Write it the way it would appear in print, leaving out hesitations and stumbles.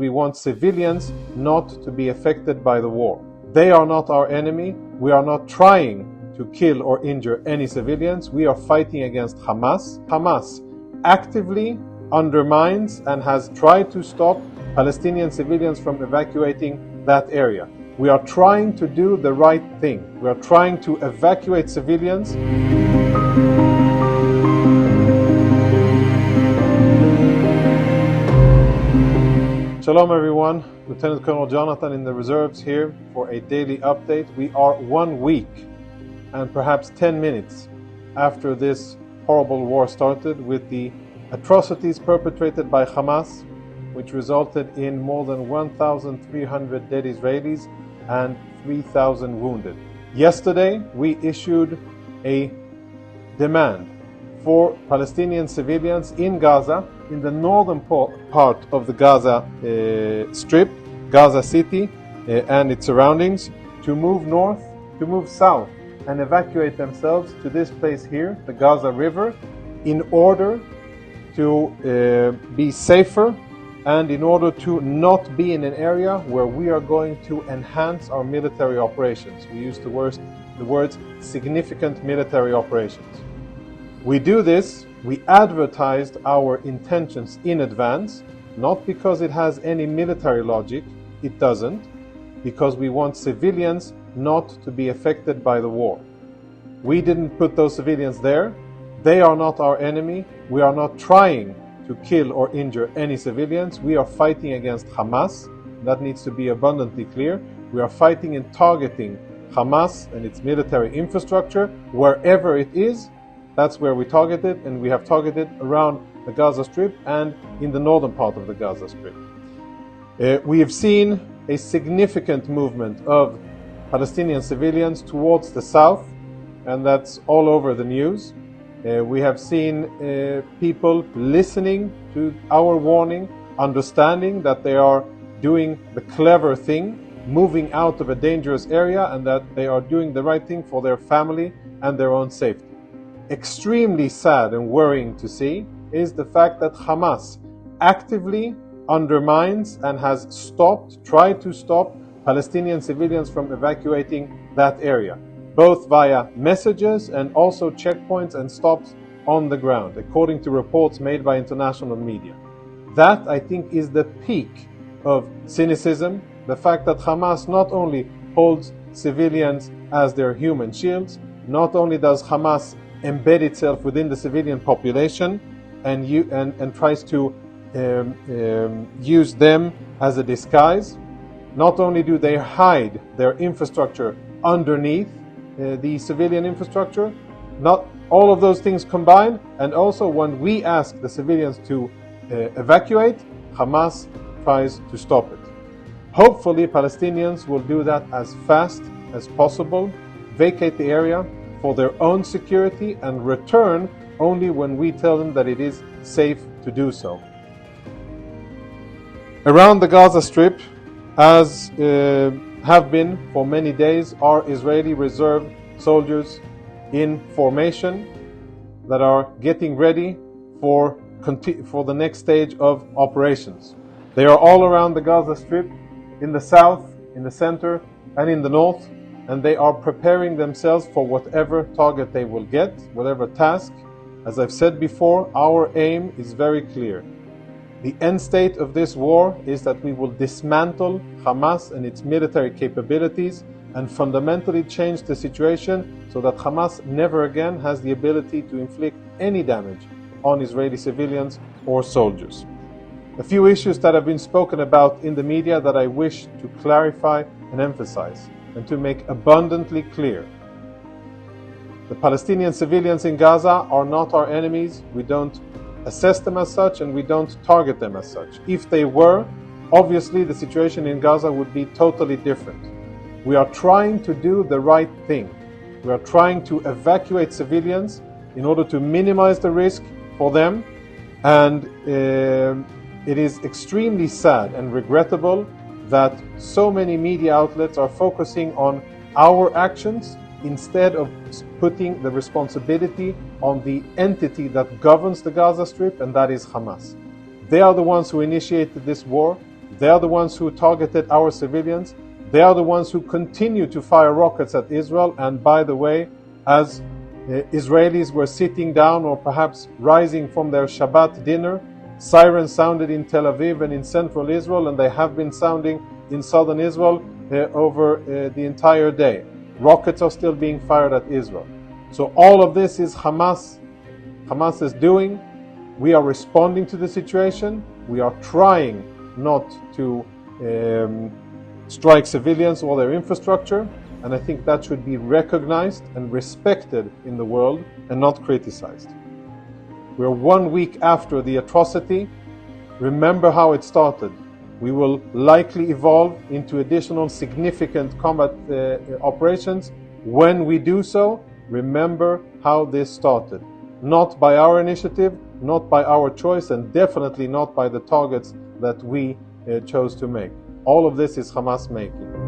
We want civilians not to be affected by the war. They are not our enemy. We are not trying to kill or injure any civilians. We are fighting against Hamas. Hamas actively undermines and has tried to stop Palestinian civilians from evacuating that area. We are trying to do the right thing. We are trying to evacuate civilians. Shalom everyone, Lieutenant Colonel Jonathan in the reserves here for a daily update. We are 1 week and perhaps 10 minutes after this horrible war started with the atrocities perpetrated by Hamas, which resulted in more than 1,300 dead Israelis and 3,000 wounded. Yesterday, we issued a demand for Palestinian civilians in Gaza, in the northern part of the Gaza Strip, Gaza City and its surroundings, to move north, to move south and evacuate themselves to this place here, the Gaza River, in order to be safer and in order to not be in an area where we are going to enhance our military operations. We use the words significant military operations. We do this, we advertised our intentions in advance, not because it has any military logic, it doesn't, because we want civilians not to be affected by the war. We didn't put those civilians there. They are not our enemy. We are not trying to kill or injure any civilians. We are fighting against Hamas. That needs to be abundantly clear. We are fighting and targeting Hamas and its military infrastructure wherever it is. That's where we targeted, and we have targeted around the Gaza Strip and in the northern part of the Gaza Strip. We have seen a significant movement of Palestinian civilians towards the south, and that's all over the news. We have seen people listening to our warning, understanding that they are doing the clever thing, moving out of a dangerous area, and that they are doing the right thing for their family and their own safety. Extremely sad and worrying to see is the fact that Hamas actively undermines and has tried to stop Palestinian civilians from evacuating that area, both via messages and also checkpoints and stops on the ground, according to reports made by international media. That, I think, is the peak of cynicism, the fact that Hamas not only holds civilians as their human shields, not only does Hamas embed itself within the civilian population and tries to use them as a disguise. Not only do they hide their infrastructure underneath the civilian infrastructure, not all of those things combined, and also when we ask the civilians to evacuate, Hamas tries to stop it. Hopefully Palestinians will do that as fast as possible, vacate the area for their own security, and return only when we tell them that it is safe to do so. Around the Gaza Strip, as have been for many days, are Israeli reserve soldiers in formation that are getting ready for the next stage of operations. They are all around the Gaza Strip, in the south, in the center, and in the north, and they are preparing themselves for whatever target they will get, whatever task. As I've said before, our aim is very clear. The end state of this war is that we will dismantle Hamas and its military capabilities and fundamentally change the situation so that Hamas never again has the ability to inflict any damage on Israeli civilians or soldiers. A few issues that have been spoken about in the media that I wish to clarify and emphasize and to make abundantly clear. The Palestinian civilians in Gaza are not our enemies. We don't assess them as such, and we don't target them as such. If they were, obviously the situation in Gaza would be totally different. We are trying to do the right thing. We are trying to evacuate civilians in order to minimize the risk for them, and it is extremely sad and regrettable that so many media outlets are focusing on our actions instead of putting the responsibility on the entity that governs the Gaza Strip, and that is Hamas. They are the ones who initiated this war. They are the ones who targeted our civilians. They are the ones who continue to fire rockets at Israel. And by the way, as Israelis were sitting down or perhaps rising from their Shabbat dinner, sirens sounded in Tel Aviv and in central Israel, and they have been sounding in southern Israel over the entire day. Rockets are still being fired at Israel. So all of this is Hamas. Hamas is doing. We are responding to the situation. We are trying not to strike civilians or their infrastructure. And I think that should be recognized and respected in the world and not criticized. We're 1 week after the atrocity. Remember how it started. We will likely evolve into additional significant combat operations. When we do so, remember how this started. Not by our initiative, not by our choice, and definitely not by the targets that we chose to make. All of this is Hamas making.